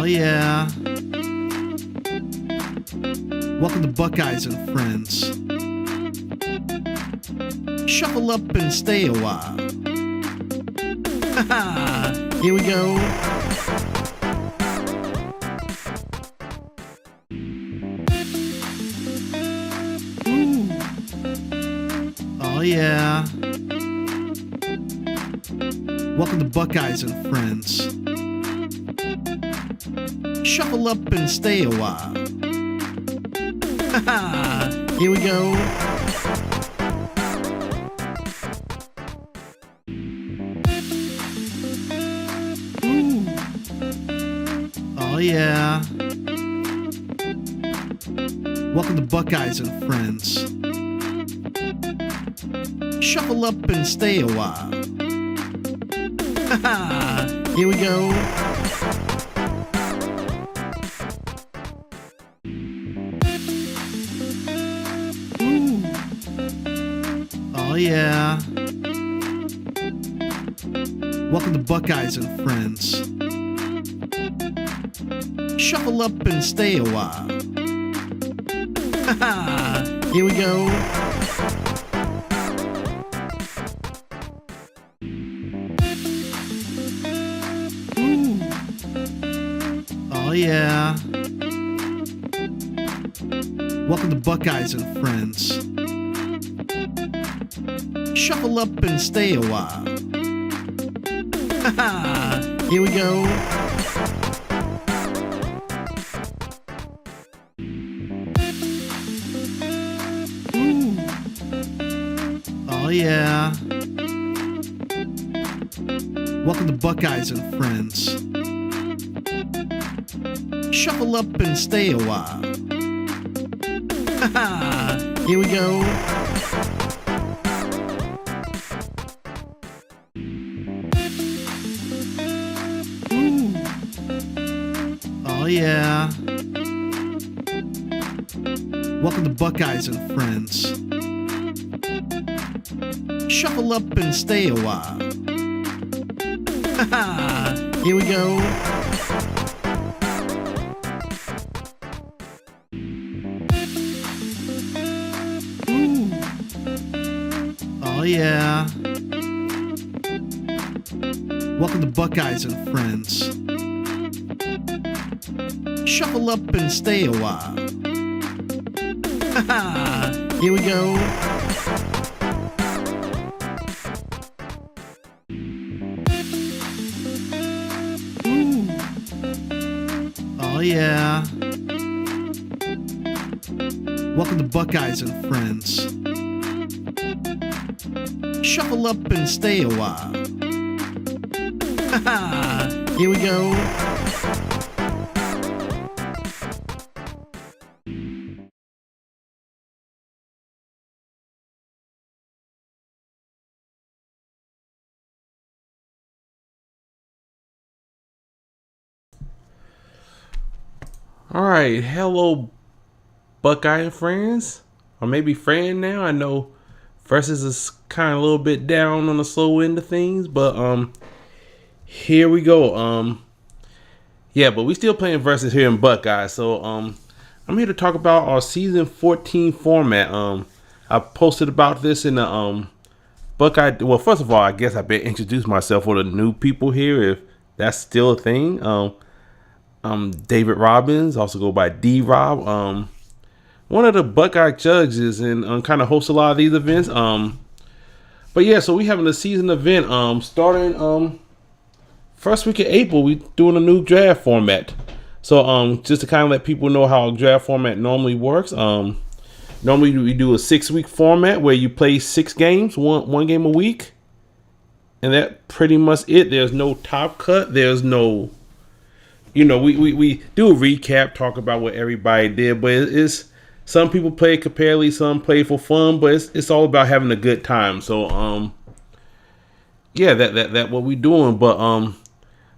yeah. Welcome to Buckeyes and Friends. Shuffle up and stay a while. Here we go. Ooh. Oh yeah. Welcome to Buckeyes and Friends. Shuffle up and stay a while. Here we go. Ooh. Oh yeah. Welcome to Buckeyes and Friends. Shuffle up and stay a while. Here we go. Ooh. Oh yeah. Welcome to Buckeyes and Friends. Shuffle up and stay a while. Here we go. Ooh. Oh yeah. Welcome to Buckeyes and Friends. Shuffle up and stay a while. Here we go. Ooh. Oh yeah. Welcome to Buckeyes and Friends. Shuffle up and stay a while. Here we go. Ooh. Oh yeah. Welcome to Buckeyes and Friends. Shuffle up and stay a while. Here we go. Ooh. Oh yeah. Welcome to Buckeyes and Friends. Shuffle up and stay a while. Here we go. Ooh. Oh yeah. Welcome to Buckeyes and Friends. Shuffle up and stay a while. Here we go. All right, hello, Buckeye and friends, or maybe friend now. I know versus is kind of a little bit down on the slow end of things, but here we go. Yeah, but we still playing versus here in Buckeye. So I'm here to talk about our season 14 format. I posted about this in the Buckeye. Well, first of all, I guess I better introduce myself for the new people here, if that's still a thing. David Robbins, also go by D-Rob. One of the Buckeye judges and kind of hosts a lot of these events. But yeah, so we having a season event starting first week of April. We doing a new draft format. So just to kind of let people know how a draft format normally works. Normally we do a 6-week format where you play 6 games, one game a week, and that pretty much it. There's no top cut. There's no, we do a recap, talk about what everybody did, but it's some people play comparatively, some play for fun, but it's all about having a good time. So yeah, that what we doing. But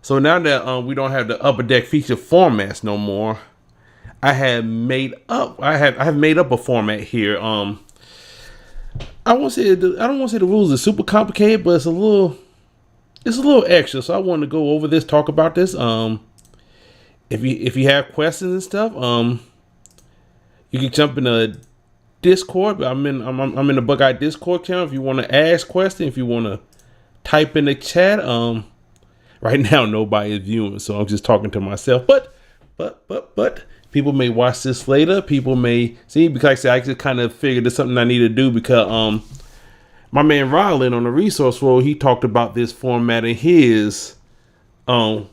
so now that we don't have the Upper Deck feature formats no more, I have made up a format here. I don't want to say the rules are super complicated, but it's a little extra. So I wanted to go over this, talk about this. if you have questions and stuff, you can jump in the Discord. I'm in the Buckeye Discord channel. If you want to ask questions, if you want to type in the chat. Right now nobody is viewing, so I'm just talking to myself. But people may watch this later. People may see, because like I said, I just kind of figured it's something I need to do because my man Rylan on the resource roll, he talked about this format in his his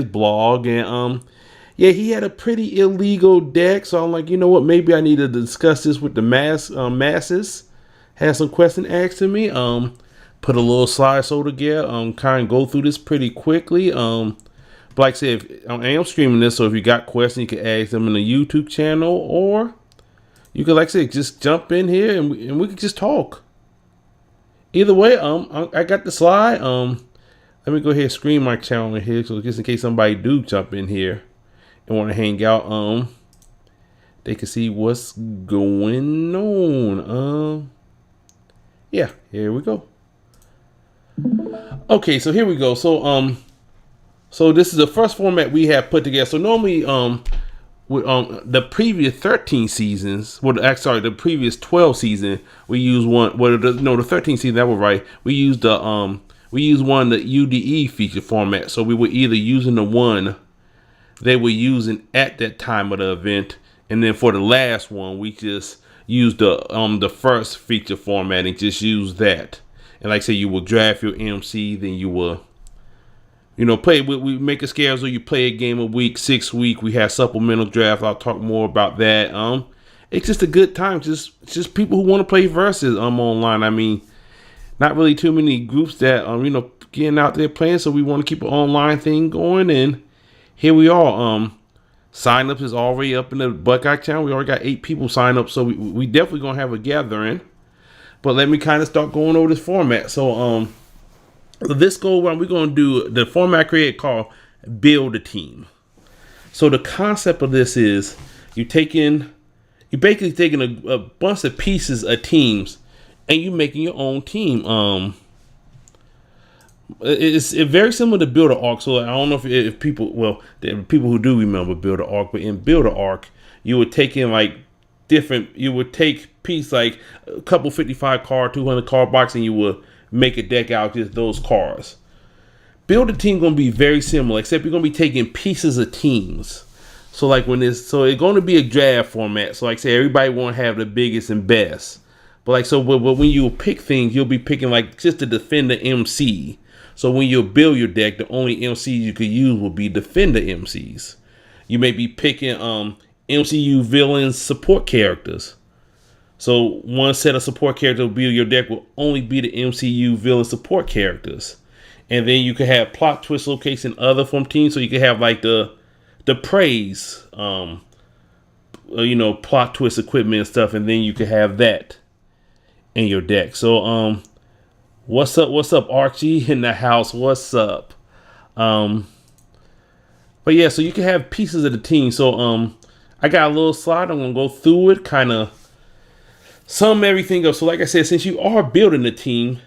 blog, and yeah, he had a pretty illegal deck. So I'm like, you know what? Maybe I need to discuss this with the masses. Have some questions asked to me. Put a little slideshow together. Kind of go through this pretty quickly. But like I said, I am streaming this, so if you got questions, you can ask them in the YouTube channel, or you could, like I said, just jump in here and we could just talk. Either way, I got the slide. Let me go ahead and screen my channel in here, so just in case somebody do jump in here and want to hang out, they can see what's going on. Yeah, here we go. Okay, so here we go. So this is the first format we have put together. So normally, with the previous 13 seasons, the previous 12 season, we use one. The 13th season, that was right. We used the one the UDE feature format. So we were either using the one they were using at that time of the event, and then for the last one, we just used the first feature format and just use that. And like I say, you will draft your MC, then you will, play. We make a schedule. You play a game a week, 6 week. We have supplemental draft. I'll talk more about that. It's just a good time. Just people who want to play versus online. I mean, not really too many groups that getting out there playing. So we want to keep an online thing going. And here we are. Sign up is already up in the Buckeye channel. We already got 8 people signed up. So we definitely gonna have a gathering. But let me kind of start going over this format. So this go around, we're going to do the format created called Build a Team. So the concept of this is you're basically taking a bunch of pieces of teams and you're making your own team. It's very similar to Build a Arc. So I don't know if people, there are people who do remember Build a Arc, but in Build a Arc, you would take in you would take piece like a couple 55 card, 200 card box, and you would make a deck out of just those cards. Build a Team gonna be very similar, except you're gonna be taking pieces of teams. So like it's going to be a draft format. So like say everybody won't have the biggest and best, but when you pick things, you'll be picking like just to defend the MC. So when you build your deck, the only MCs you could use will be defender MCs. You may be picking MCU villains support characters. So one set of support characters will build your deck will only be the MCU villain support characters. And then you can have plot twist location other from teams. So you can have like the praise, plot twist equipment and stuff. And then you can have that in your deck. So what's up Archie in the house? What's up? But yeah, so you can have pieces of the team. So I got a little slide. I'm gonna go through it, kind of sum everything up. So like I said, since you are building a team,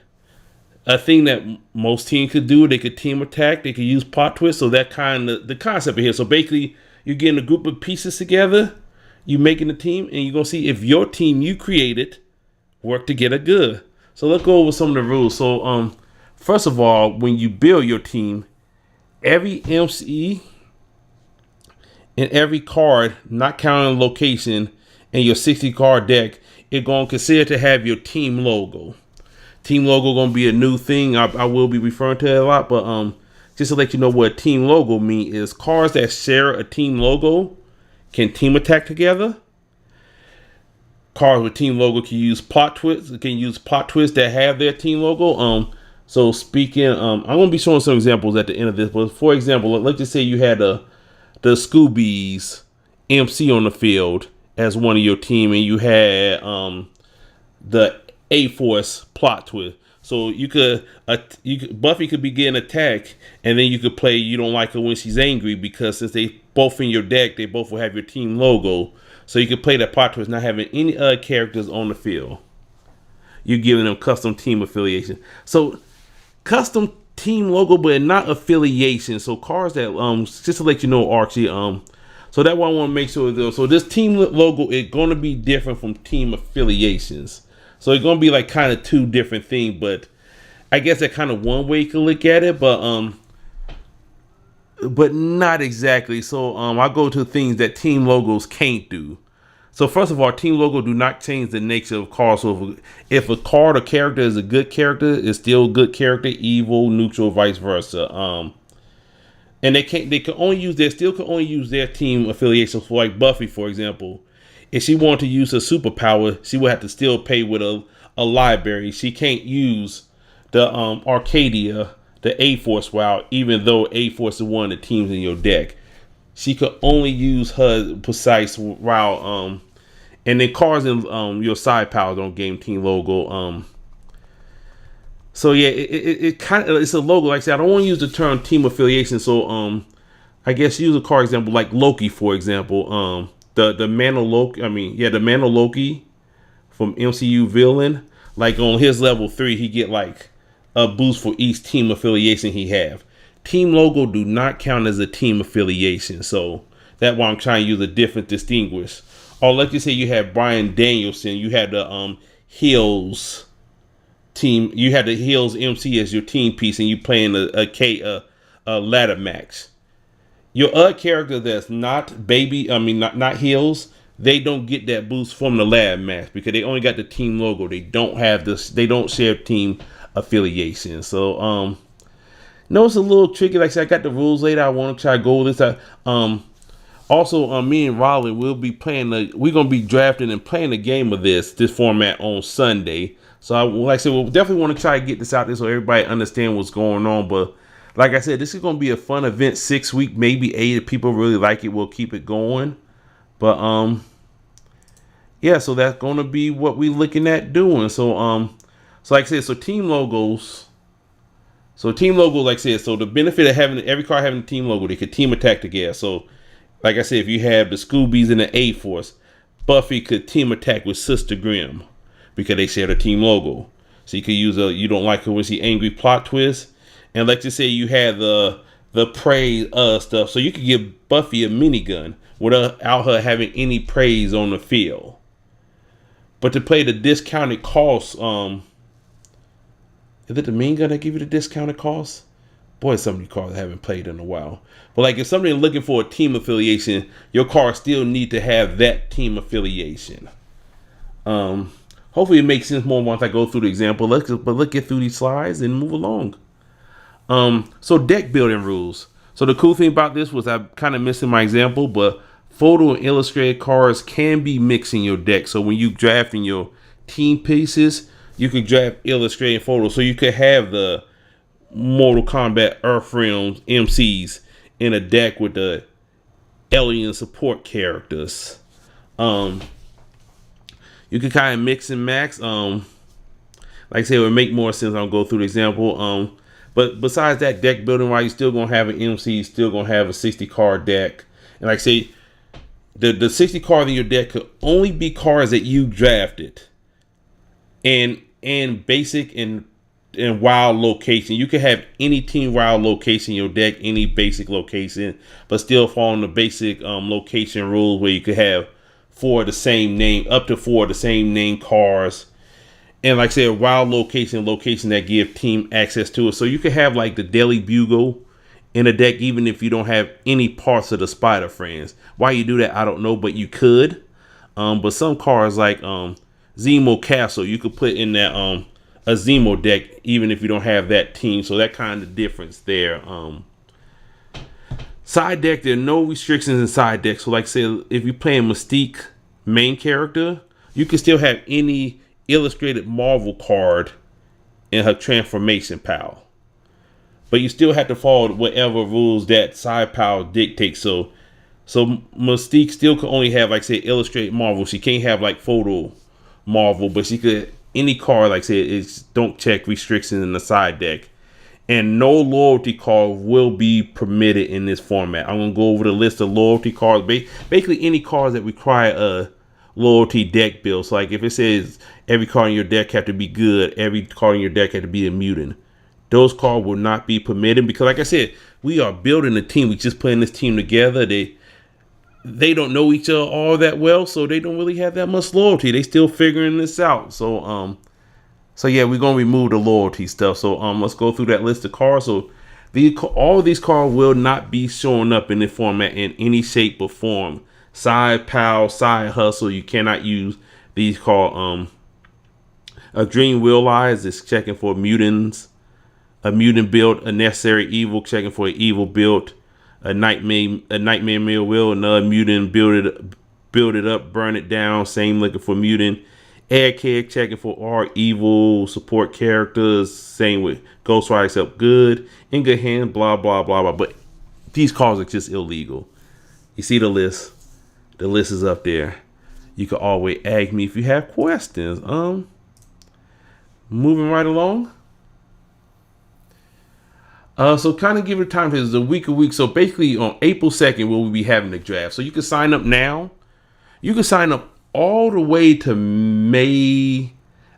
a thing that most teams could do, they could team attack, they could use plot twist. So that kind of the concept here. So basically, you're getting a group of pieces together, you making a team, and you're gonna see if your team you created work together good. So let's go over some of the rules. So first of all, when you build your team, every MC and every card, not counting location, in your 60 card deck, it's going to consider to have your team logo. Team logo going to be a new thing. I will be referring to it a lot, but just to let you know what team logo mean is cards that share a team logo can team attack together. Cards with team logo can use plot twists. That have their team logo. So speaking, I'm going to be showing some examples at the end of this. But for example, let's just say you had the Scoobies MC on the field as one of your team, and you had the A-Force plot twist. So you could Buffy could begin attack, and then you could play You Don't Like Her When She's Angry, because since they both in your deck, they both will have your team logo. So you could play that plot twist, not having any other characters on the field. You're giving them custom team affiliation. So custom team logo, but not affiliation. So cards that just to let you know, Archie, so that one I want to make sure though. So this team logo is going to be different from team affiliations. So it's going to be like kind of two different things, but I guess that kind of one way you can look at it, but not exactly. So I go to things that team logos can't do. So first of all, team logo do not change the nature of cards. So if a card or character is a good character, it's still a good character, evil, neutral, vice versa. And they can only use their team affiliations. For like Buffy, for example, if she wanted to use her superpower, she would have to still pay with a library. She can't use the Arcadia, the A-Force route, even though A-Force is one of the teams in your deck. She could only use her precise route. And then cards in your side powers don't game team logo. So yeah, it kind of, it's a logo. Like I said, I don't want to use the term team affiliation. So I guess use a card example like Loki, for example. The Mano Loki. The Mano Loki from MCU villain. Like on his level 3, he get like a boost for each team affiliation he have. Team logo do not count as a team affiliation. So that's why I'm trying to use a different distinguish. Or like you say, you had Bryan Danielson, you had the Hills team, you had the Hills MC as your team piece, and you playing a ladder match. Your other character that's not not Hills, they don't get that boost from the ladder match because they only got the team logo. They don't have this. They don't share team affiliation. So no, it's a little tricky. Like I said, I got the rules later. I want to try to go with this. Also, me and Raleigh will be playing. We're gonna be drafting and playing a game of this format on Sunday. So, like I said, we'll definitely want to try to get this out there so everybody understand what's going on. But like I said, this is gonna be a fun event. 6 week, maybe 8. If people really like it, we'll keep it going. But yeah. So that's gonna be what we're looking at doing. So like I said, so team logos. So team logo, like I said, so the benefit of having every card having a team logo, they could team attack together. So like I said, if you have the Scoobies and the A-Force, Buffy could team attack with Sister Grimm because they share the team logo. So you could use you don't like her when she angry plot twist. And let's just say you had the praise stuff. So you could give Buffy a minigun without her having any praise on the field. But to play the discounted cost, is it the minigun that give you the discounted cost? Boy, some of you cards I haven't played in a while. But like if somebody's looking for a team affiliation, your cards still need to have that team affiliation. Hopefully it makes sense more once I go through the example. Let's get through these slides and move along. So deck building rules. So the cool thing about this was I'm kind of missing my example, but photo and illustrated cards can be mixed in your deck. So when you drafting your team pieces, you could draft illustrated photos. So you could have the Mortal Kombat Earthrealm MCs in a deck with the alien support characters. You can kind of mix and max. Like I said, it would make more sense. I'll go through the example. But besides that, deck building, while you're still gonna have an MC, still gonna have a 60 card deck. And like I say, the 60 cards in your deck could only be cards that you drafted. And basic and wild location. You can have any team wild location in your deck, any basic location, but still fall in the basic location rules where you could have up to 4 of the same name cards. And like I said, wild location that give team access to it. So you could have like the Daily Bugle in a deck, even if you don't have any parts of the Spider Friends. Why you do that, I don't know, but you could. But some cards like Zemo Castle, you could put in that a Zemo deck, even if you don't have that team. So that kind of difference there. Side deck, there are no restrictions in side deck. So like I said, if you're playing Mystique main character, you can still have any illustrated Marvel card in her transformation pal. But you still have to follow whatever rules that side pal dictates. So Mystique still can only have, like I said, illustrated Marvel. She can't have like photo Marvel, but she could, any card, like I said, is don't check restrictions in the side deck. And no loyalty card will be permitted in this format. I'm going to go over the list of loyalty cards. Basically, any cards that require a loyalty deck build. So, like if it says every card in your deck have to be good, every card in your deck have to be a mutant. those cards will not be permitted because, like I said, we are building a team. We just putting this team together. They don't know each other all that well, so they don't really have that much loyalty. They still figuring this out. So yeah, we're gonna remove the loyalty stuff. So let's go through that list of cards. So all of these cards will not be showing up in this format in any shape or form. Side pal, side hustle. You cannot use these cards. A dream realized is checking for mutants. A mutant build, a necessary evil, checking for an evil build. A nightmare meal will, another mutant build it up, burn it down. Same looking for mutant. Air kid checking for all evil support characters. Same with Ghost Rider except good. In good hands, blah blah blah blah. But these cards are just illegal. You see the list. The list is up there. You can always ask me if you have questions. Moving right along. So kind of give it time. It's a week. So basically on April 2nd, we'll be having the draft. So you can sign up now. You can sign up all the way to May.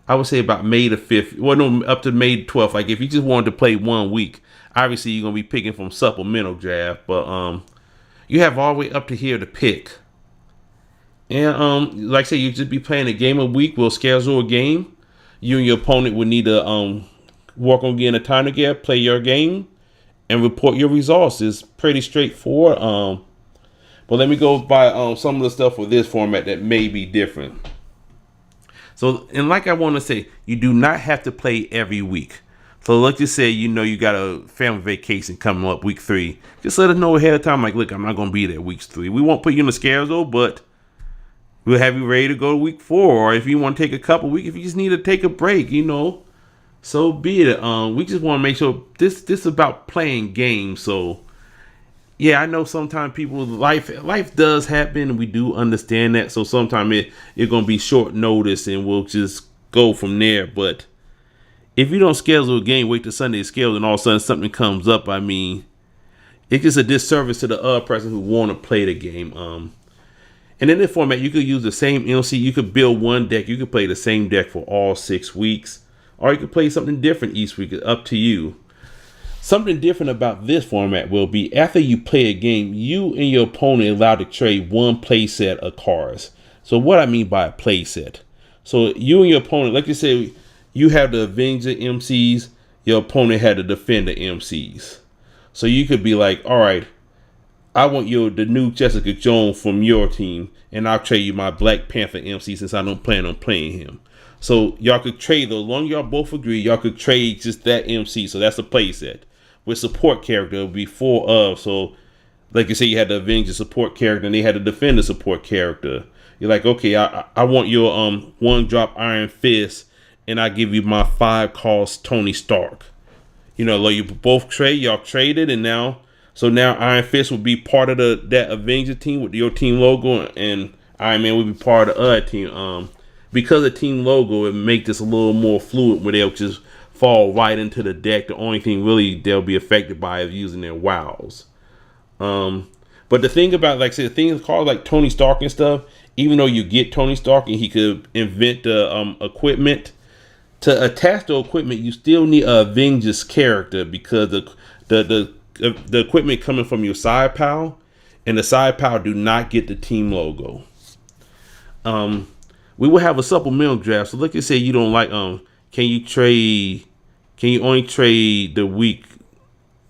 I would say about May the 5th. Well, no, up to May 12th. Like if you just wanted to play 1 week, obviously you're going to be picking from supplemental draft. But you have all the way up to here to pick. And like I say, you just be playing a game a week. We'll schedule a game. You and your opponent would need to work on getting a time together, play your game, and report your results. It's pretty straightforward. But let me go by some of the stuff for this format that may be different. So, and like I want to say, you do not have to play every week. So let's just say, you got a family vacation coming up week 3. Just let us know ahead of time. Like, look, I'm not going to be there week 3. We won't put you in the schedule, but we'll have you ready to go to week 4. Or if you want to take a couple weeks, if you just need to take a break, so be it. We just want to make sure this is about playing games. So yeah, I know sometimes people's life does happen, and we do understand that. So sometimes it's gonna be short notice, and we'll just go from there. But if you don't schedule a game, wait till Sunday to schedule, and all of a sudden something comes up, I mean, it's just a disservice to the other person who want to play the game. And in this format, you could use the same MC. You could build one deck. You could play the same deck for all 6 weeks. Or you could play something different each week. It's up to you. Something different about this format will be after you play a game, you and your opponent are allowed to trade one play set of cards. So what I mean by a play set. So you and your opponent, like you said, you have the Avenger MCs. Your opponent had the Defender MCs. So you could be like, all right, I want the new Jessica Jones from your team, and I'll trade you my Black Panther MC since I don't plan on playing him. So y'all could trade those. As long as y'all both agree, y'all could trade just that MC. So that's a play set. With support character, it would be 4 of. So like you say, you had the Avenger support character and they had the Defender support character. You're like, okay, I want your 1-drop Iron Fist, and I give you my 5-cost Tony Stark. Like you both trade, y'all traded, and now Iron Fist would be part of that Avenger team with your team logo, and Iron Man would be part of the other team. Because of team logo, it make this a little more fluid where they'll just fall right into the deck. The only thing really they'll be affected by is using their wows. But the thing about, like I said, the thing is called like Tony Stark and stuff, even though you get Tony Stark and he could invent the equipment, to attach the equipment, you still need a Avengers character because the equipment coming from your side pal, and the side pal do not get the team logo. We will have a supplemental draft. So like I said, you don't like can you only trade the week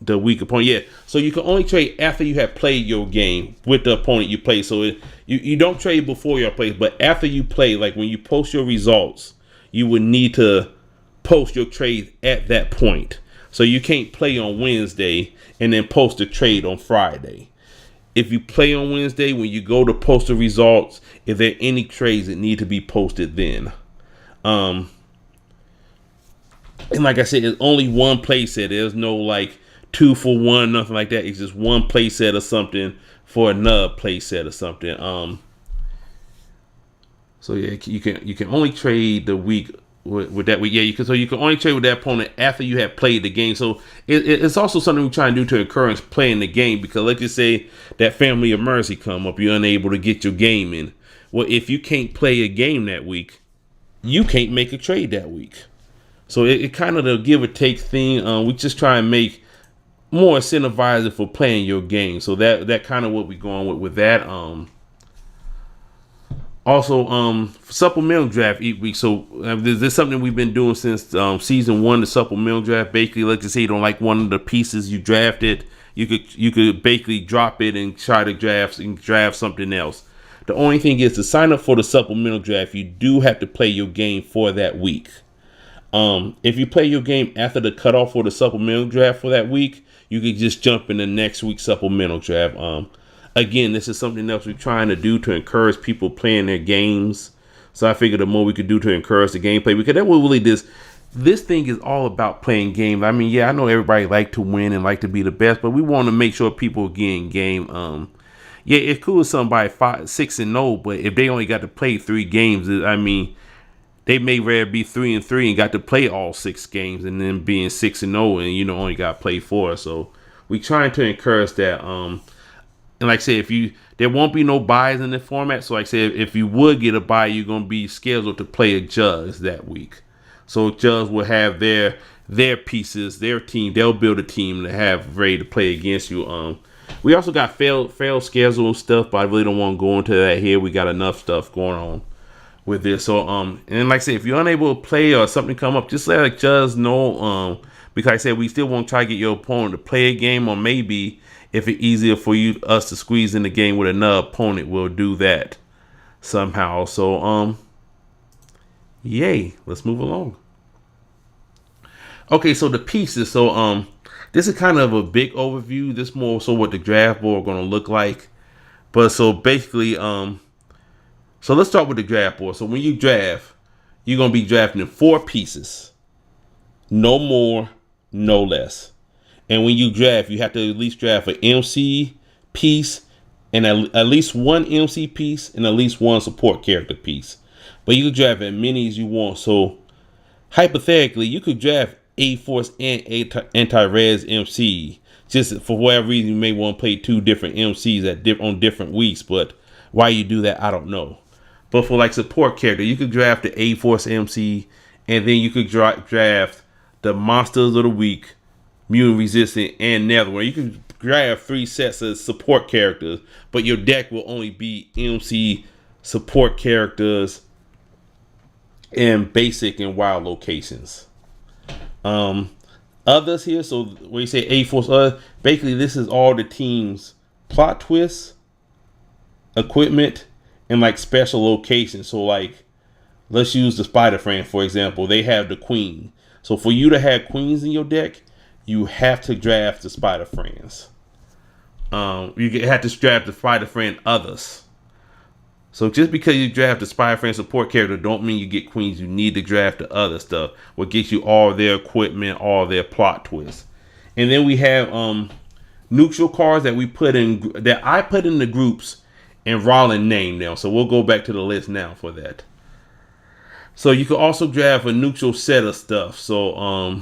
opponent? Yeah. So you can only trade after you have played your game with the opponent you play. So you don't trade before your play, but after you play, like when you post your results, you would need to post your trade at that point. So you can't play on Wednesday and then post a trade on Friday. If you play on Wednesday, when you go to post the results, if there are any trades that need to be posted then. And like I said, it's only one play set. There's no like 2 for 1, nothing like that. It's just one play set or something for another play set or something. So yeah, you can only trade the week with that week. Yeah, you can only trade with that opponent after you have played the game. So it's also something we try and do to encourage playing the game, because let's just say that Family of Mercy come up, you're unable to get your game in. Well, if you can't play a game that week, you can't make a trade that week. So it kind of the give or take thing. We just try and make more incentivizing for playing your game. So that kind of what we're going with that. Also, supplemental draft each week. So this is something we've been doing since season 1. The supplemental draft, basically, let's just say you don't like one of the pieces you drafted, you could basically drop it and try to draft something else. The only thing is, to sign up for the supplemental draft, you do have to play your game for that week. If you play your game after the cutoff for the supplemental draft for that week, you could just jump in the next week's supplemental draft. Again, this is something else we're trying to do to encourage people playing their games. So I figured the more we could do to encourage the gameplay, because that was really this thing is all about playing games. I mean, yeah, I know everybody like to win and like to be the best, but we want to make sure people are getting game. Yeah, it's cool if somebody 6-0, but if they only got to play 3 games, I mean, they may rather be 3-3 and got to play all 6 games, and then being 6-0 and only got to play 4. So we trying to encourage that. And like I said, there won't be no buys in the format. So like I said, if you would get a buy, you're gonna be scheduled to play a judge that week. So judge will have their pieces, their team. They'll build a team to have ready to play against you. We also got failed schedule and stuff, but I really don't want to go into that here. We got enough stuff going on with this. So and like I said, if you're unable to play or something come up, just let judge know. Because like I said, we still want to try to get your opponent to play a game, or maybe if it's easier for us to squeeze in the game with another opponent, we'll do that somehow. So, yay, let's move along. Okay, so the pieces. So, this is kind of a big overview. This more so what the draft board going to look like. But so basically, so let's start with the draft board. So when you draft, you're going to be drafting in 4 pieces. No more, no less. And when you draft, you have to at least draft an MC piece and at least 1 MC piece and at least 1 support character piece. But you can draft as many as you want. So hypothetically, you could draft A-Force and Anti-Res MC. Just for whatever reason, you may want to play 2 different MCs on different weeks. But why you do that, I don't know. But for like support character, you could draft the A-Force MC, and then you could draft the Monsters of the Week, Mutant Resistant, and Netherworld. You can grab 3 sets of support characters, but your deck will only be MC support characters and basic and wild locations. Others here, so when you say A-Force, basically this is all the team's plot twists, equipment, and like special locations. So like, let's use the Spider-Friend, for example. They have the Queen. So for you to have queens in your deck, you have to draft the Spider-Friends. You have to draft the Spider-Friend others. So just because you draft the Spider-Friend support character don't mean you get queens. You need to draft the other stuff, what gets you all their equipment, all their plot twists. And then we have neutral cards that I put in the groups and Rollin named them. So we'll go back to the list now for that. So you can also draft a neutral set of stuff. So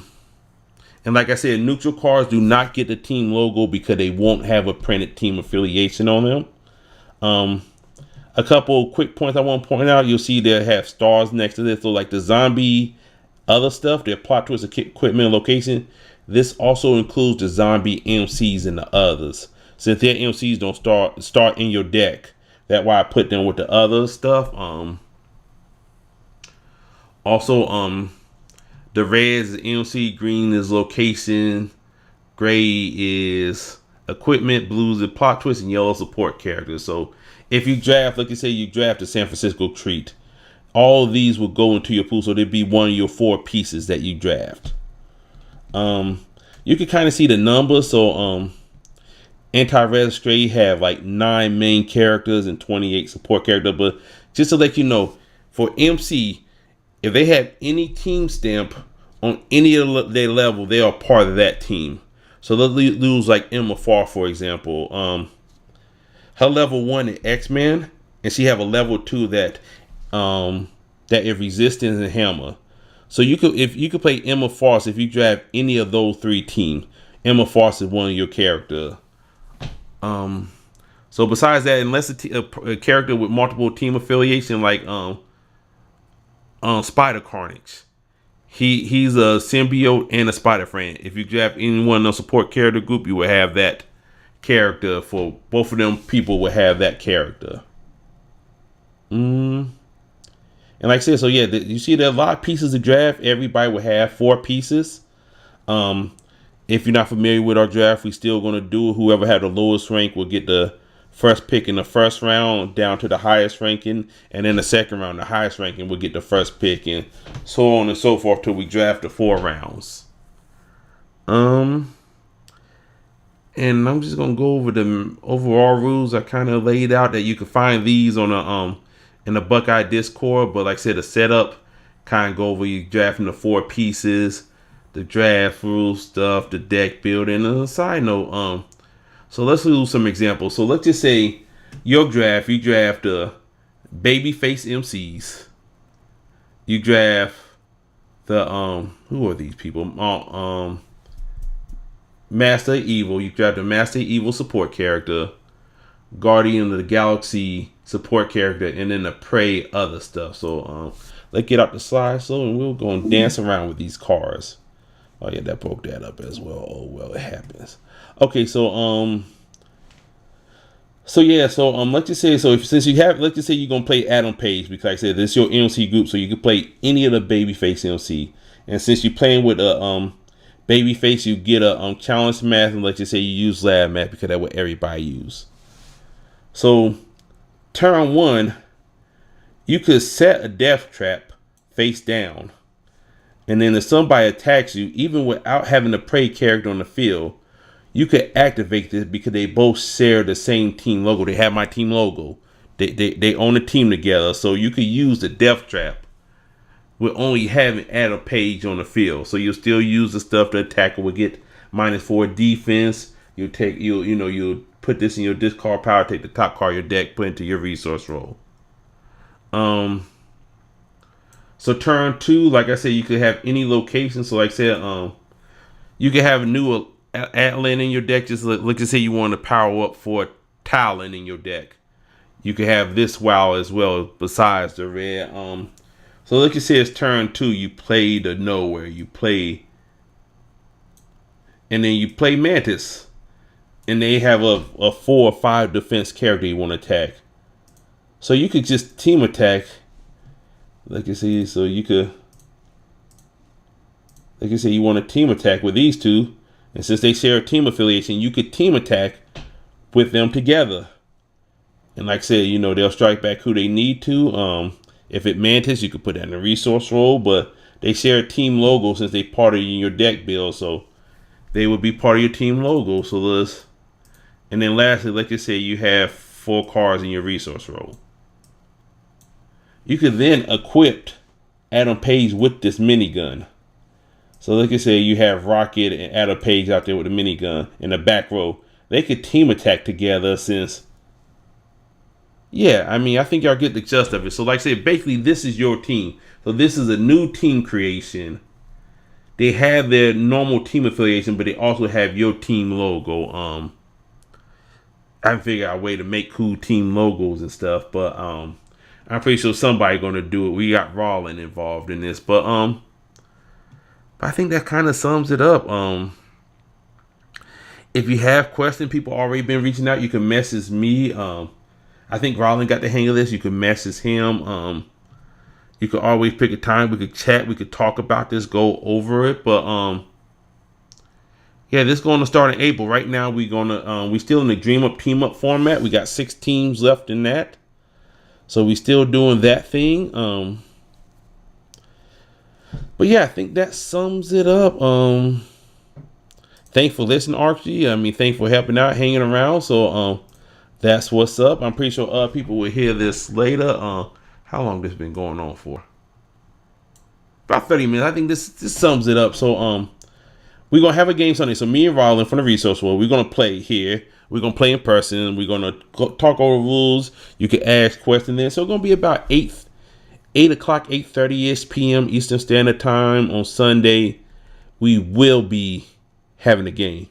and like I said, neutral cards do not get the team logo because they won't have a printed team affiliation on them. A couple quick points I want to point out. You'll see they have stars next to this. So like the zombie other stuff, their plot twist, equipment, and location. This also includes the zombie MCs and the others. Since their MCs don't start in your deck, that's why I put them with the other stuff. Also, the red is MC, green is location, gray is equipment, blues is plot twist, and yellow support characters. So if you draft, like you say, you draft the San Francisco Treat, all of these will go into your pool. So there'd be one of your 4 pieces that you draft. You can kind of see the numbers. So Anti-Res Stray have like 9 main characters and 28 support characters. But just to let you know, for MC, if they have any team stamp on any of their level, they are part of that team. So they'll lose like Emma Farr, for example. Her level 1 is X-Men, and she have a level 2 that is Resistance and Hammer. So you could play Emma Farr if you draft any of those 3 teams. Emma Farr is one of your character. So besides that, unless a character with multiple team affiliation like Spider Carnage, he's a symbiote and a spider friend. If you draft anyone in the support character group, you will have that character. For both of them people will have that character. And like I said, so yeah, you see there are a lot of pieces to draft. Everybody will have 4 pieces. If you're not familiar with our draft, we still going to do it. Whoever had the lowest rank will get the first pick in the first round down to the highest ranking. And then the second round, the highest ranking will get the first pick, and so on and so forth till we draft the 4 rounds. And I'm just going to go over the overall rules I kind of laid out that you can find these on in the Buckeye Discord. But like I said, the setup kind of go over you drafting the 4 pieces, the draft rule stuff, the deck building, and a side note. So let's do some examples. So let's just say your draft, you draft babyface MCs. You draft the who are these people? Master Evil. You draft the Master Evil support character, Guardian of the Galaxy support character, and then the Prey other stuff. So let's get out the slideshow and we'll go and dance around with these cards. Oh yeah, that broke that up as well. Oh well, it happens. Okay, so let's just say, since you have, let's just say you're gonna play Adam Page, because like I said, this is your MC group, so you can play any of the babyface MC. And since you're playing with a babyface, you get a challenge math, and let's just say you use lab math because that's what everybody use. So turn 1, you could set a death trap face down. And then if somebody attacks you, even without having a prey character on the field, you could activate this because they both share the same team logo. They have my team logo. They own a team together. So you could use the death trap with only having Adam Page on the field. So you'll still use the stuff. The attacker will get -4 defense. You'll put this in your discard power, take the top card of your deck, put into your resource roll. So turn 2, like I said, you could have any location. So like I said, you could have a new Atlan in your deck. Just let's just say you want to power up for Talon in your deck. You could have this WoW as well besides the red. So let's just say it's turn 2. You play the Nowhere. And then you play Mantis. And they have a 4 or 5 defense character you want to attack. So you could just team attack. Like you see, so you could, like you say, you want to team attack with these 2, and since they share a team affiliation, you could team attack with them together. And like I said, they'll strike back who they need to. If it Mantis, you could put that in the resource roll, but they share a team logo since they part of your deck build, so they would be part of your team logo. So and then lastly, like you say, you have 4 cards in your resource roll. You could then equip Adam Page with this minigun. So like I said, you have Rocket and Adam Page out there with a minigun in the back row. They could team attack together since, I think y'all get the gist of it. So like I said, basically this is your team. So this is a new team creation. They have their normal team affiliation, but they also have your team logo. I haven't figured out a way to make cool team logos and stuff, but I'm pretty sure somebody gonna do it. We got Rollin involved in this, but I think that kind of sums it up. If you have questions, people already been reaching out. You can message me. I think Rollin got the hang of this. You can message him. You could always pick a time. We could chat. We could talk about this. Go over it. But this is going to start in April. Right now, we still in the Dream Up Team Up format. We got 6 teams left in that. So we still doing that thing. But I think that sums it up. Thanks for listening, Archie. Thanks for helping out, hanging around. So that's what's up. I'm pretty sure people will hear this later. How long this been going on for? About 30 minutes. I think this sums it up. So we're gonna have a game Sunday. So me and Rollin from the resource world, we're gonna play here. We're going to play in person. We're going to talk over rules. You can ask questions there. So it's going to be about 8 o'clock, 8:30-ish p.m. Eastern Standard Time on Sunday. We will be having a game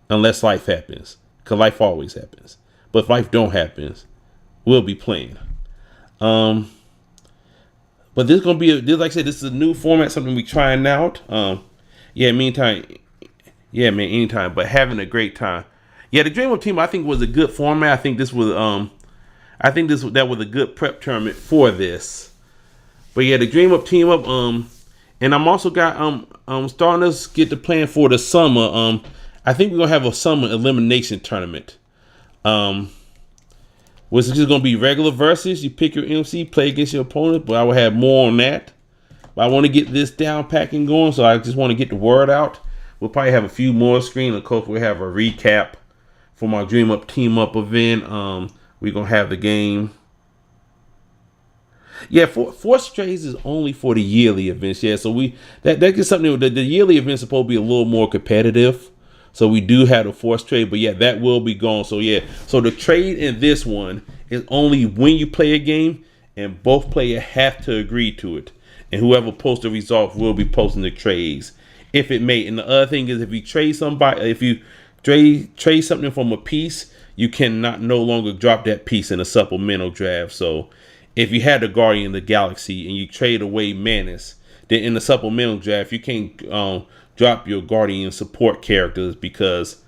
unless life happens, because life always happens. But if life don't happen, we'll be playing. But this is gonna be this, like I said, this is a new format, something we trying out. Yeah, meantime, yeah, man, anytime. But having a great time. Yeah, the Dream Up Team I think was a good format. I think this was that was a good prep tournament for this. But yeah, the Dream Up Team Up. And I'm also got starting to get the plan for the summer. I think we're gonna have a summer elimination tournament. Which is just gonna be regular versus. You pick your MC, play against your opponent. But I will have more on that. But I want to get this down packing going, so I just want to get the word out. We'll probably have a few more screens. Of course, we'll have a recap for my Dream Up Team Up event. We're gonna have the game. Yeah, Force Trades is only for the yearly events. Yeah, so that is something. The yearly events supposed to be a little more competitive. So we do have a Force Trade, but yeah, that will be gone. So yeah, so the trade in this one is only when you play a game and both players have to agree to it, and whoever posts the result will be posting the trades if it may. And the other thing is, if you trade somebody, if you trade something from a piece, you cannot no longer drop that piece in a supplemental draft. So if you had the Guardian of the Galaxy and you trade away Manus, then in the supplemental draft you can't drop your Guardian support characters because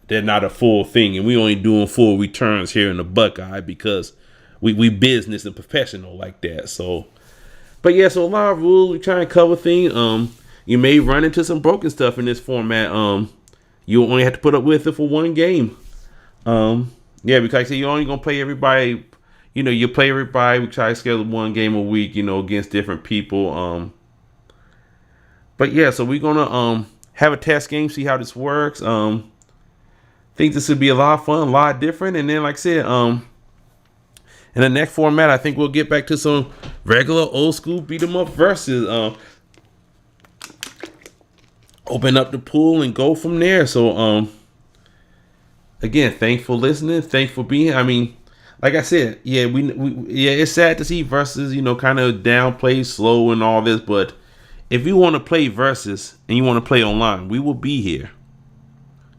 they're not a full thing, and we only doing full returns here in the Buckeye because we business and professional like that. So, but yeah, so a lot of rules we try and cover things. You may run into some broken stuff in this format. You only have to put up with it for one game. Yeah, because I say you're only gonna play everybody. You know, you play everybody. We try to schedule one game a week, you know, against different people. But yeah, so we're gonna have a test game, see how this works. Think this would be a lot of fun, a lot different. And then, like I said, in the next format, I think we'll get back to some regular old school beat 'em up versus. Open up the pool and go from there. So, again, thanks for listening. Thanks for being here. I mean, like I said, yeah, yeah, it's sad to see versus, you know, kind of downplay, slow, and all this. But if you want to play versus and you want to play online, we will be here.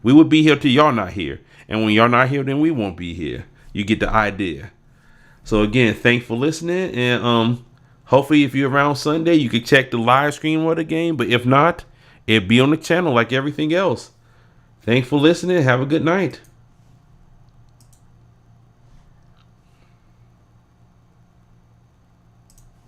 We will be here till y'all not here, and when y'all not here, then we won't be here. You get the idea. So again, thanks for listening, and hopefully, if you're around Sunday, you can check the live stream of the game. But if not, it'll be on the channel like everything else. Thanks for listening. Have a good night.